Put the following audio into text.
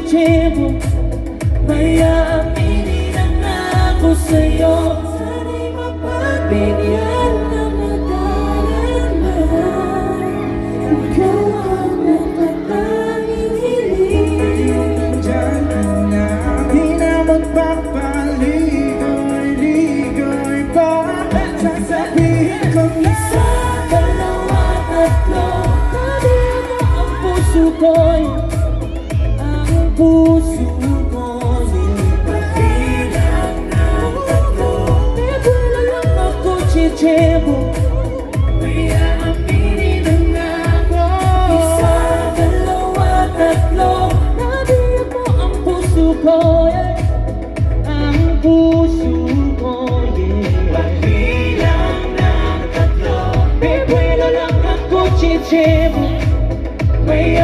chichimo, may aaminin na ako sa'yo. Sana'y mapagbigyan na madarama. Ikaw ang natatanging hiling. Diyan na di na magpapaligoy-ligoy pa. Sasabihin ko na Isa, dalawa, tatlo, sabihin mo ang puso ko'y, ang puso ko'y bilang ng tatlo. Bibila lang ako, chichimo, May aaminin na ako. isa, dalawa, tatlo, sabihin mo ang puso ko'y, ang puso ko'y Bilang ng tatlo. Bibila lang ako, chichimo, May